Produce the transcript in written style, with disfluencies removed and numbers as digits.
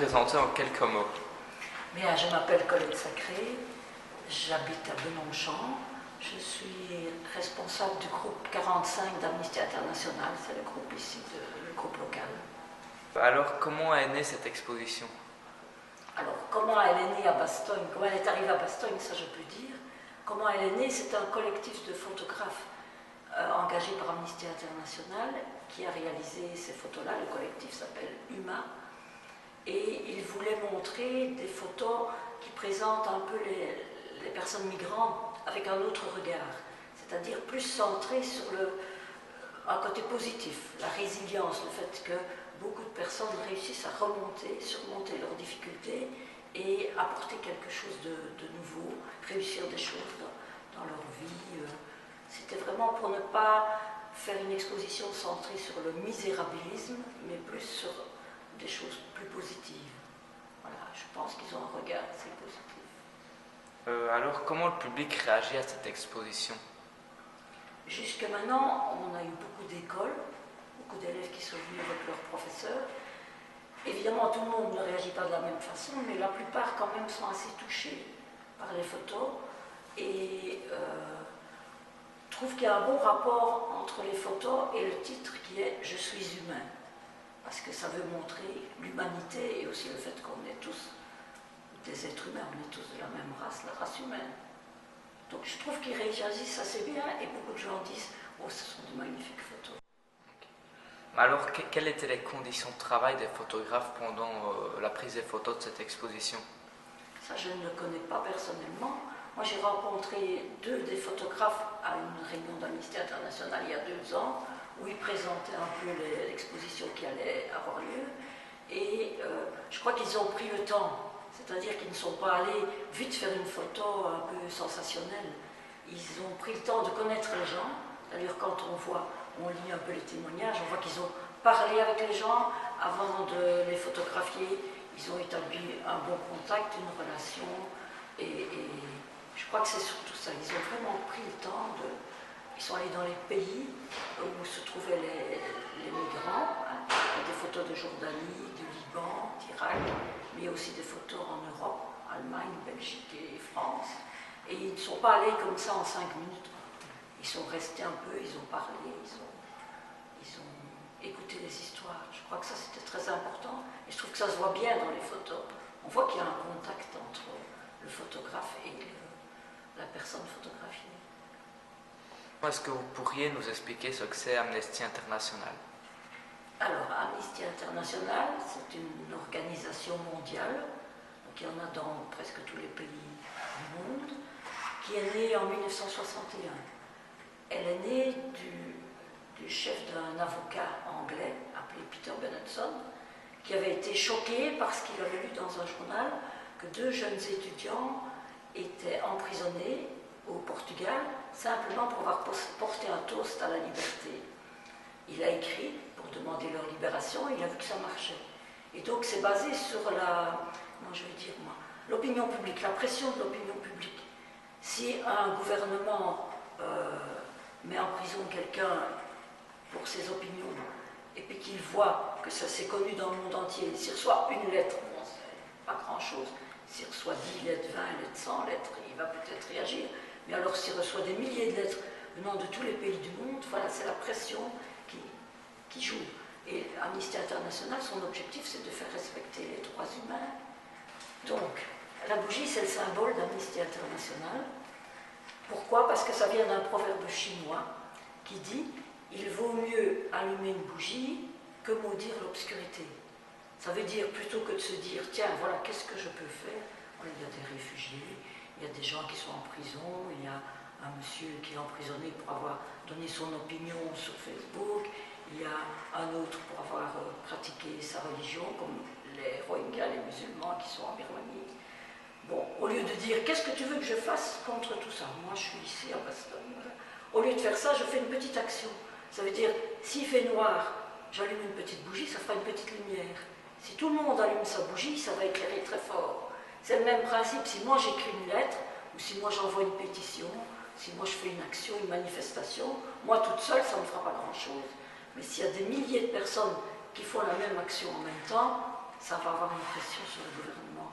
présenter en quelques mots? Bien, je m'appelle Colette Sacré, j'habite à Benon-Champ, je suis responsable du groupe 45 d'Amnesty International, c'est le groupe ici, le groupe local. Alors, comment est née cette exposition? Alors, comment elle est née à Bastogne, comment elle est arrivée à Bastogne, ça je peux dire. Comment elle est née, c'est un collectif de photographes engagé par Amnesty International qui a réalisé ces photos-là. Le collectif s'appelle UMA. Et il voulait montrer des photos qui présentent un peu les personnes migrantes avec un autre regard, c'est-à-dire plus centré sur un côté positif, la résilience, le fait que beaucoup de personnes réussissent à remonter, surmonter leurs difficultés et apporter quelque chose de nouveau, réussir des choses dans leur vie. C'était vraiment pour ne pas faire une exposition centrée sur le misérabilisme, mais plus sur des choses plus positives. Voilà, je pense qu'ils ont un regard assez positif. Alors, comment le public réagit à cette exposition? Jusque maintenant, on a eu beaucoup d'écoles, beaucoup d'élèves qui sont venus avec leurs professeurs. Évidemment, tout le monde ne réagit pas de la même façon, mais la plupart quand même sont assez touchés par les photos et trouvent qu'il y a un bon rapport entre les photos et le titre qui est « Je suis humain ». Parce que ça veut montrer l'humanité et aussi le fait qu'on est tous des êtres humains, on est tous de la même race, la race humaine. Donc je trouve qu'ils réagissent assez bien et beaucoup de gens disent « Oh, ce sont de magnifiques photos ». Alors, quelles étaient les conditions de travail des photographes pendant la prise des photos de cette exposition? Ça, je ne le connais pas personnellement. Moi, j'ai rencontré deux des photographes à une réunion d'Amnesty International il y a 2 ans, où ils présentaient un peu l'exposition qui allait avoir lieu. Et je crois qu'ils ont pris le temps, c'est-à-dire qu'ils ne sont pas allés vite faire une photo un peu sensationnelle. Ils ont pris le temps de connaître les gens. D'ailleurs, quand on lit un peu les témoignages, on voit qu'ils ont parlé avec les gens avant de les photographier. Ils ont établi un bon contact, une relation. Et je crois que c'est surtout ça. Ils ont vraiment pris le temps de... Ils sont allés dans les pays où se trouvaient les migrants, hein, des photos de Jordanie, du Liban, d'Irak, mais aussi des photos en Europe, Allemagne, Belgique et France. Et ils ne sont pas allés comme ça en 5 minutes. Ils sont restés un peu, ils ont parlé, ils ont écouté les histoires. Je crois que ça c'était très important et je trouve que ça se voit bien dans les photos. On voit qu'il y a un contact entre le photographe et la personne photographiée. Est-ce que vous pourriez nous expliquer ce que c'est Amnesty International? Alors, Amnesty International, c'est une organisation mondiale, donc il y en a dans presque tous les pays du monde, qui est née en 1961. Elle est née du chef d'un avocat anglais appelé Peter Benenson, qui avait été choqué parce qu'il avait lu dans un journal que 2 jeunes étudiants étaient emprisonnés au Portugal simplement pour avoir porté un toast à la liberté. Il a écrit pour demander leur libération et il a vu que ça marchait. Et donc c'est basé sur l'opinion publique, la pression de l'opinion publique. Si un gouvernement met en prison quelqu'un pour ses opinions et puis qu'il voit que ça s'est connu dans le monde entier, s'il reçoit une lettre, bon, c'est pas grand-chose, s'il reçoit 10 lettres, 20 lettres, 100 lettres, il va peut-être réagir. Mais alors s'il reçoit des milliers de lettres venant de tous les pays du monde, voilà, c'est la pression qui joue. Et Amnesty International, son objectif, c'est de faire respecter les droits humains. Donc, la bougie, c'est le symbole d'Amnesty International. Pourquoi? Parce que ça vient d'un proverbe chinois qui dit « Il vaut mieux allumer une bougie que maudire l'obscurité ». Ça veut dire, plutôt que de se dire « Tiens, voilà, qu'est-ce que je peux faire ?» Il y a des réfugiés, il y a des gens qui sont en prison, il y a un monsieur qui est emprisonné pour avoir donné son opinion sur Facebook, il y a un autre pour avoir pratiqué sa religion, comme les Rohingyas, les musulmans qui sont en Birmanie. Bon, au lieu de dire « Qu'est-ce que tu veux que je fasse contre tout ça ?» Moi, je suis ici à Bastogne. Au lieu de faire ça, je fais une petite action. Ça veut dire, s'il fait noir, j'allume une petite bougie, ça fera une petite lumière. Si tout le monde allume sa bougie, ça va éclairer très fort. C'est le même principe, si moi j'écris une lettre, ou si moi j'envoie une pétition, si moi je fais une action, une manifestation, moi toute seule, ça ne fera pas grand-chose. Mais s'il y a des milliers de personnes qui font la même action en même temps, ça va avoir une pression sur le gouvernement.